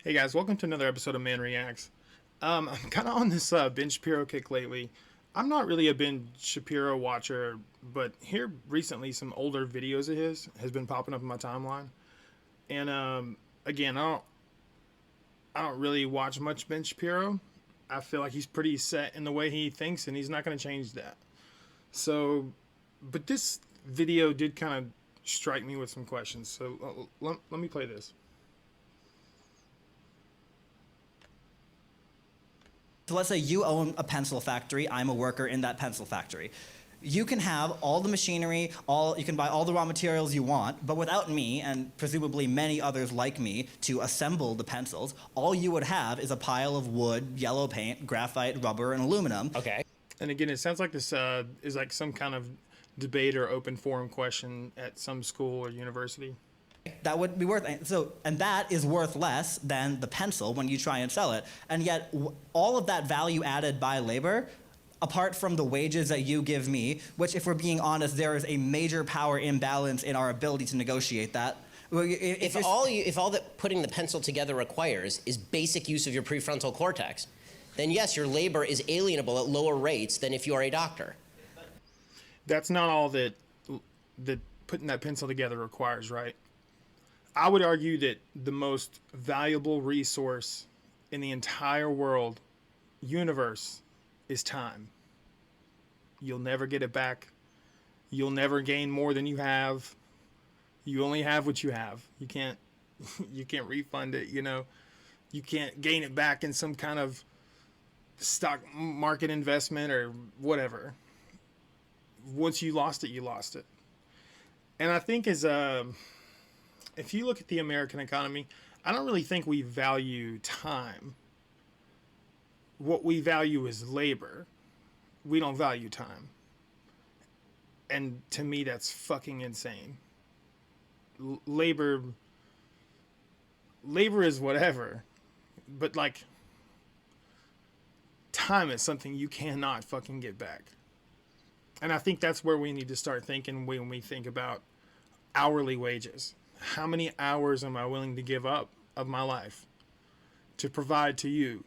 Hey guys, welcome to another episode of Man Reacts. I'm kind of on this Ben Shapiro kick lately. I'm not really a Ben Shapiro watcher, but here recently some older videos of his has been popping up in my timeline. And again, I don't really watch much Ben Shapiro. I feel like he's pretty set in the way he thinks, and he's not going to change that. So, but this video did kind of strike me with some questions. So let me play this. So let's say you own a pencil factory. I'm a worker in that pencil factory. You can have all the machinery, you can buy all the raw materials you want, but without me, and presumably many others like me, to assemble the pencils, all you would have is a pile of wood, yellow paint, graphite, rubber, and aluminum. Okay. And again, it sounds like this is like some kind of debate or open forum question at some school or university. That would be worth and that is worth less than the pencil when you try and sell it. And yet, all of that value added by labor, apart from the wages that you give me, which, if we're being honest, there is a major power imbalance in our ability to negotiate that. If all that putting the pencil together requires is basic use of your prefrontal cortex, then yes, your labor is alienable at lower rates than if you are a doctor. That's not all that putting that pencil together requires, right? I would argue that the most valuable resource in the entire world, universe, is time. You'll never get it back. You'll never gain more than you have. You only have what you have. You can't refund it, you know. You can't gain it back in some kind of stock market investment or whatever. Once you lost it, you lost it. And I think if you look at the American economy, I don't really think we value time. What we value is labor. We don't value time. And to me, that's fucking insane. Labor is whatever. But, like, time is something you cannot fucking get back. And I think that's where we need to start thinking when we think about hourly wages. How many hours am I willing to give up of my life to provide to you,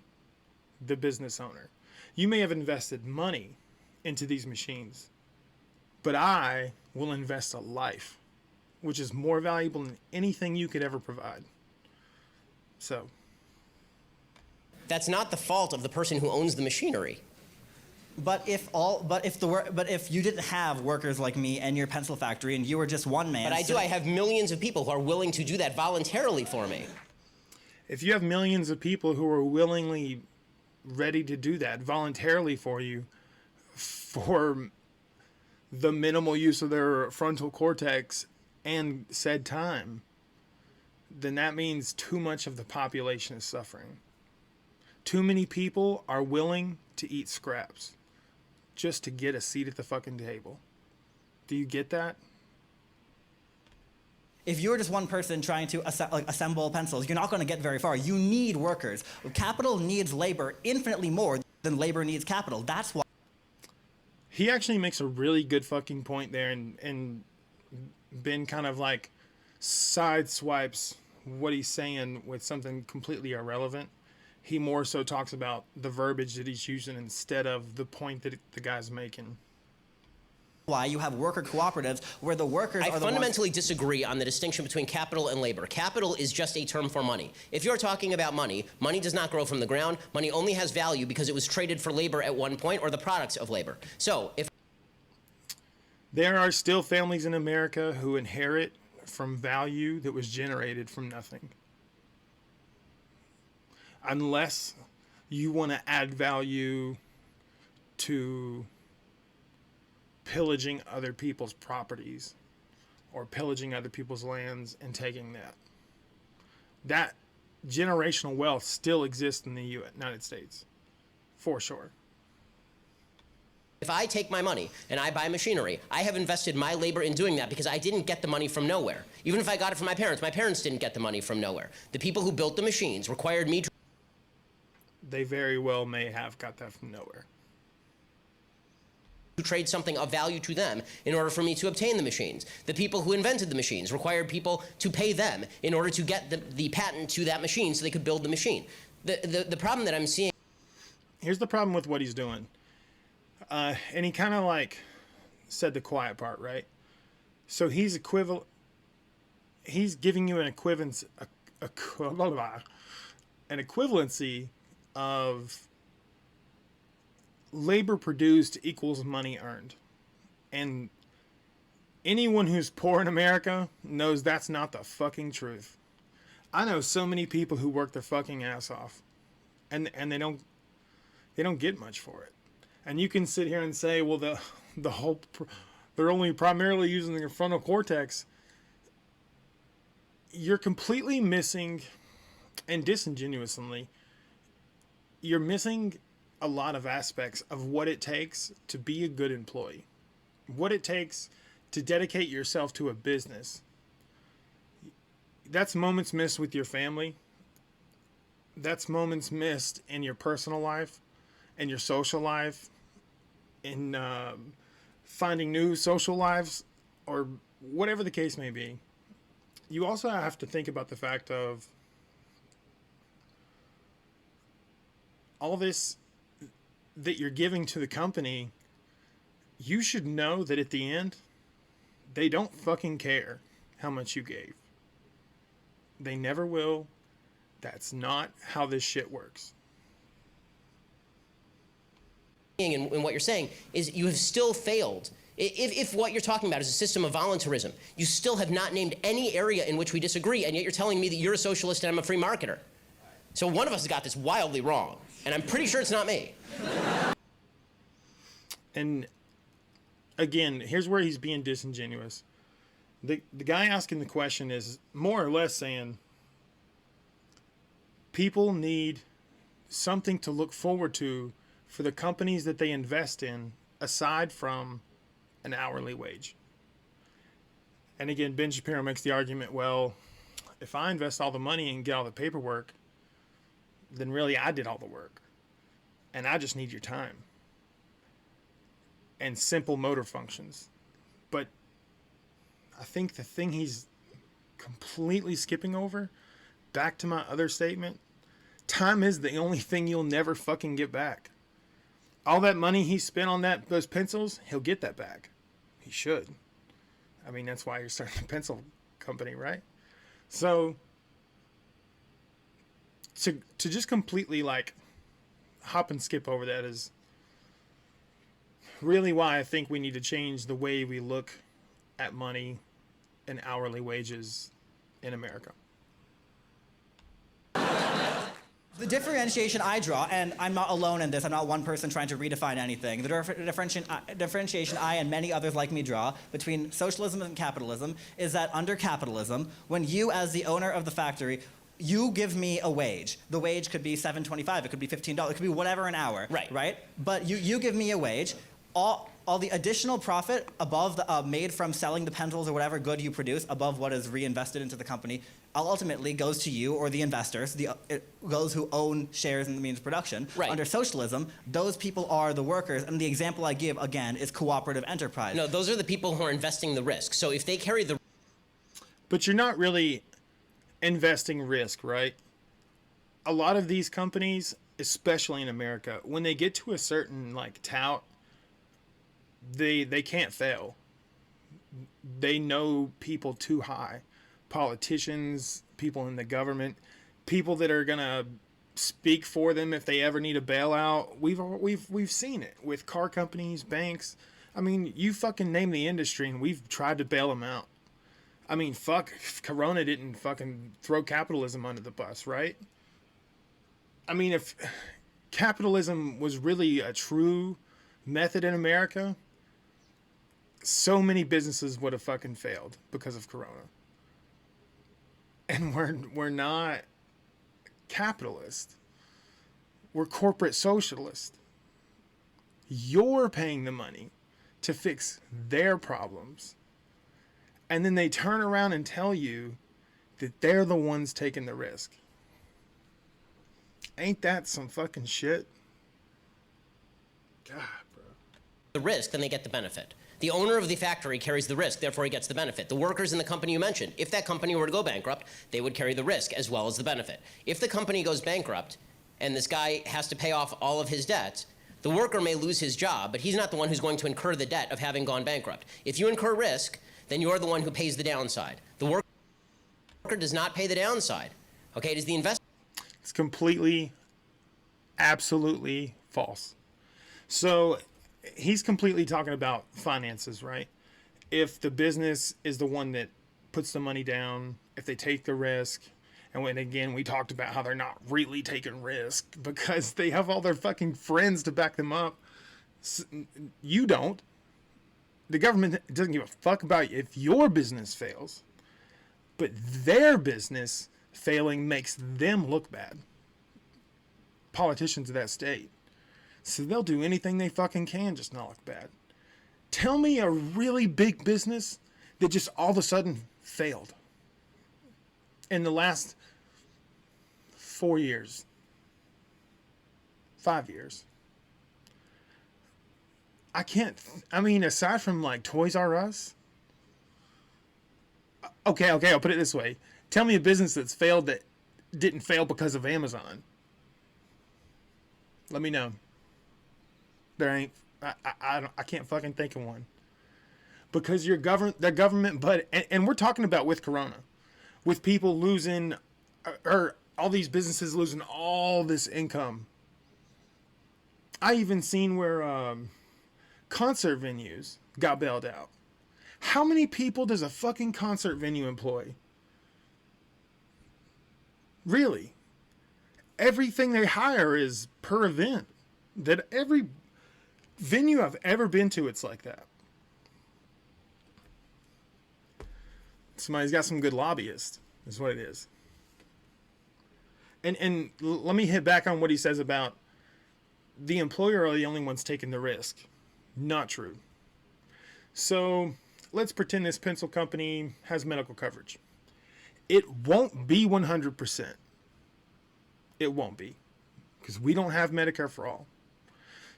the business owner? You may have invested money into these machines, but I will invest a life, which is more valuable than anything you could ever provide. So, That's not the fault of the person who owns the machinery. But if you didn't have workers like me and your pencil factory, and you were just one man. But I do. I have millions of people who are willing to do that voluntarily for me. if you have millions of people who are willingly ready to do that voluntarily for you for the minimal use of their frontal cortex and said time, then that means too much of the population is suffering. Too many people are willing to eat scraps just to get a seat at the fucking table. Do you get that? If you're just one person trying to assemble pencils, you're not going to get very far. You need workers. Capital needs labor infinitely more than labor needs capital. That's why. He actually makes a really good fucking point there, and Ben kind of like sideswipes what he's saying with something completely irrelevant. He more so talks about the verbiage that he's using instead of the point that the guy's making. Why you have worker cooperatives where the workers I are the fundamentally disagree on the distinction between capital and labor. Capital is just a term for money. If you're talking about money, money does not grow from the ground. Money only has value because it was traded for labor at one point or the products of labor. So if There are still families in America who inherit from value that was generated from nothing. Unless you want to add value to pillaging other people's properties or pillaging other people's lands and taking that. That generational wealth still exists in the United States, for sure. If I take my money and I buy machinery, I have invested my labor in doing that because I didn't get the money from nowhere. Even if I got it from my parents didn't get the money from nowhere. The people who built the machines required me to. They very well may have got that from nowhere. to trade something of value to them in order for me to obtain the machines. The people who invented the machines required people to pay them in order to get the patent to that machine so they could build the machine. The problem that I'm seeing... Here's the problem with what he's doing. And he kind of like said the quiet part, right? So he's giving you an equivalency of labor produced equals money earned. And anyone who's poor in America knows that's not the fucking truth. I know so many people who work their fucking ass off and they don't get much for it. And you can sit here and say, well, they're only primarily using their frontal cortex. You're completely missing, and disingenuously, you're missing a lot of aspects of what it takes to be a good employee, what it takes to dedicate yourself to a business. That's moments missed with your family. That's moments missed in your personal life, in your social life, in finding new social lives, or whatever the case may be. You also have to think about the fact of all this that you're giving to the company. You should know that at the end, they don't fucking care how much you gave. They never will. That's not how this shit works. And what you're saying is you have still failed. If what you're talking about is a system of voluntarism, you still have not named any area in which we disagree, and yet you're telling me that you're a socialist and I'm a free marketer. So one of us has got this wildly wrong, and I'm pretty sure it's not me. And again, here's where he's being disingenuous. The guy asking the question is more or less saying people need something to look forward to for the companies that they invest in aside from an hourly wage. And again, Ben Shapiro makes the argument, well, if I invest all the money and get all the paperwork, then really I did all the work. And I just need your time. And simple motor functions. But I think the thing he's completely skipping over, back to my other statement, time is the only thing you'll never fucking get back. All that money he spent on those pencils, he'll get that back. He should. I mean, that's why you're starting a pencil company, right? So to just completely like hop and skip over that is really why I think we need to change the way we look at money and hourly wages in America. The differentiation I draw, and I'm not alone in this, I'm not one person trying to redefine anything. The differentiation I and many others like me draw between socialism and capitalism is that under capitalism, when you as the owner of the factory, you give me a wage. The wage could be $7.25, it could be $15, it could be whatever an hour, right? But you give me a wage. All the additional profit above the made from selling the pencils or whatever good you produce above what is reinvested into the company ultimately goes to you or the investors, those who own shares in the means of production. Right. Under socialism, those people are the workers, and the example I give, again, is cooperative enterprise. No, those are the people who are investing the risk. So if they carry the... But you're not really investing risk, right? A lot of these companies, especially in America, when they get to a certain like tout, they can't fail. They know people too high. Politicians, people in the government, people that are gonna speak for them if they ever need a bailout. We've seen it with car companies, banks. I mean, you fucking name the industry and we've tried to bail them out. I mean, fuck, Corona didn't fucking throw capitalism under the bus, right? I mean, if capitalism was really a true method in America, so many businesses would have fucking failed because of Corona. And we're not capitalist. We're corporate socialist. You're paying the money to fix their problems. And then they turn around and tell you that they're the ones taking the risk. Ain't that some fucking shit? God, bro. the risk, then they get the benefit. The owner of the factory carries the risk, therefore he gets the benefit. The workers in the company you mentioned, if that company were to go bankrupt, they would carry the risk as well as the benefit. If the company goes bankrupt and this guy has to pay off all of his debts, the worker may lose his job, but he's not the one who's going to incur the debt of having gone bankrupt. If you incur risk, then you're the one who pays the downside. The worker does not pay the downside. Okay, it is the investor. It's completely, absolutely false. So he's completely talking about finances, right? If the business is the one that puts the money down, if they take the risk, and when again we talked about how they're not really taking risk because they have all their fucking friends to back them up. You don't. The government doesn't give a fuck about if your business fails, but their business failing makes them look bad. Politicians of that state. So they'll do anything they fucking can just not look bad. Tell me a really big business that just all of a sudden failed in the last 4 years, 5 years. I mean, aside from like Toys R Us. Okay, I'll put it this way. Tell me a business that's failed that didn't fail because of Amazon. Let me know. There ain't. I can't fucking think of one. Because the government, but and we're talking about with Corona, with people losing, or all these businesses losing all this income. I even seen where concert venues got bailed out. How many people does a fucking concert venue employ? Really? Everything they hire is per event. That every venue I've ever been to, it's like that. Somebody's got some good lobbyists, is what it is. And let me hit back on what he says about the employer are the only ones taking the risk. Not true. So let's pretend this pencil company has medical coverage. It won't be 100%. It won't be. Because we don't have Medicare for all.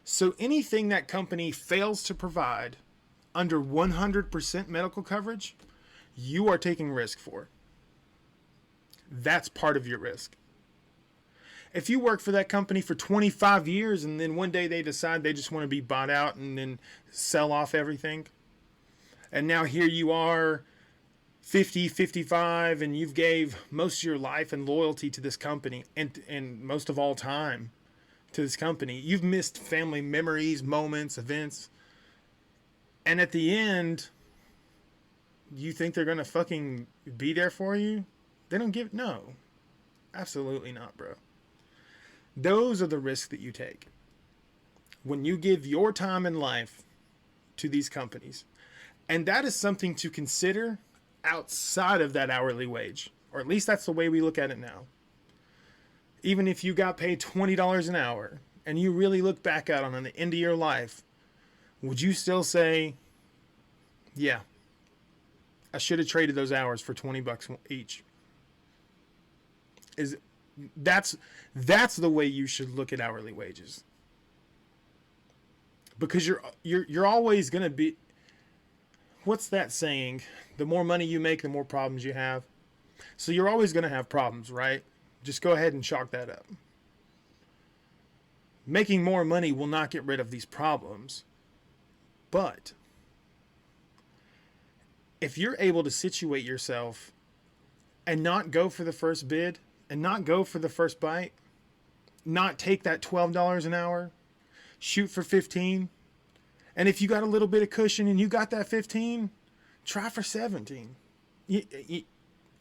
So anything that company fails to provide under 100% medical coverage, you are taking risk for. That's part of your risk. If you work for that company for 25 years and then one day they decide they just want to be bought out and then sell off everything, and now here you are 50, 55, and you've gave most of your life and loyalty to this company and most of all time to this company. You've missed family memories, moments, events. And at the end, you think they're going to fucking be there for you? They don't give... No. Absolutely not, bro. Those are the risks that you take. When you give your time and life to these companies. And that is something to consider outside of that hourly wage. Or at least that's the way we look at it now. Even if you got paid $20 an hour and you really look back at it on the end of your life, would you still say, yeah, I should have traded those hours for $20 each? That's the way you should look at hourly wages. Because you're always going to be, what's that saying? The more money you make, the more problems you have. So you're always going to have problems, right? Just go ahead and chalk that up. Making more money will not get rid of these problems. But if you're able to situate yourself and not go for the first bid and not go for the first bite, not take that $12 an hour, shoot for 15, and if you got a little bit of cushion and you got that 15, try for 17.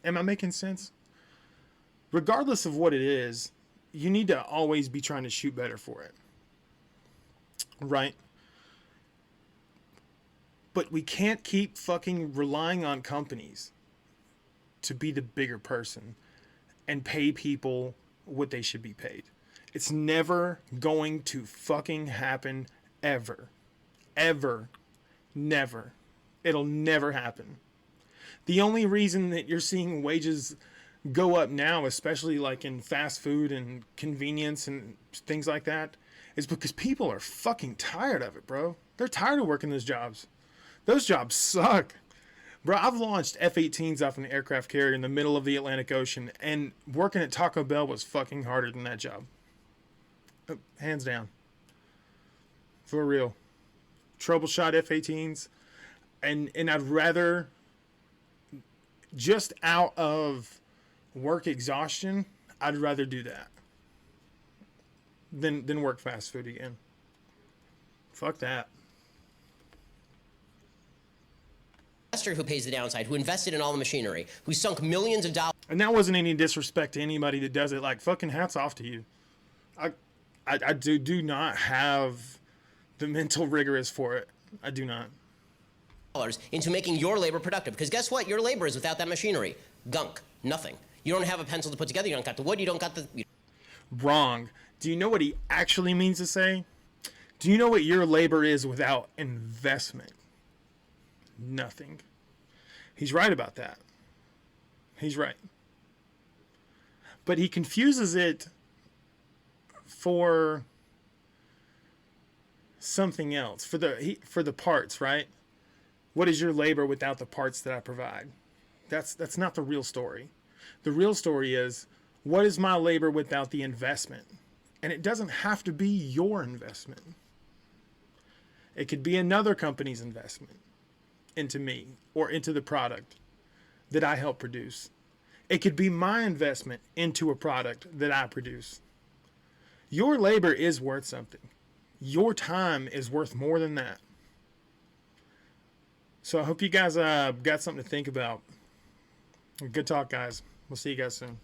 Am I making sense? Regardless of what it is, you need to always be trying to shoot better for it. Right? But we can't keep fucking relying on companies to be the bigger person and pay people what they should be paid. It's never going to fucking happen ever. Ever. Never. It'll never happen. The only reason that you're seeing wages go up now, especially like in fast food and convenience and things like that, is because people are fucking tired of it, bro. They're tired of working those jobs. Those jobs suck. Bro, I've launched F-18s off an aircraft carrier in the middle of the Atlantic Ocean, and working at Taco Bell was fucking harder than that job. Hands down. For real. Troubleshot F-18s. And I'd rather, just out of work exhaustion, I'd rather do that than work fast food again. Fuck that. Investor who pays the downside, who invested in all the machinery, who sunk millions of dollars. And that wasn't any disrespect to anybody that does it. Like, fucking hats off to you. I do not have the mental rigorous for it. I do not. Into making your labor productive. Because guess what? Your labor is without that machinery. Gunk. Nothing. You don't have a pencil to put together. You don't got the wood. You don't got the... Wrong. Do you know what he actually means to say? Do you know what your labor is without investment? Nothing. He's right about that. He's right. But he confuses it for something else, for the parts, right? What is your labor without the parts that I provide? That's not the real story. The real story is, what is my labor without the investment? And it doesn't have to be your investment. It could be another company's investment into me or into the product that I help produce. It could be my investment into a product that I produce. Your labor is worth something. Your time is worth more than that. So I hope you guys got something to think about. Good talk, guys. We'll see you guys soon.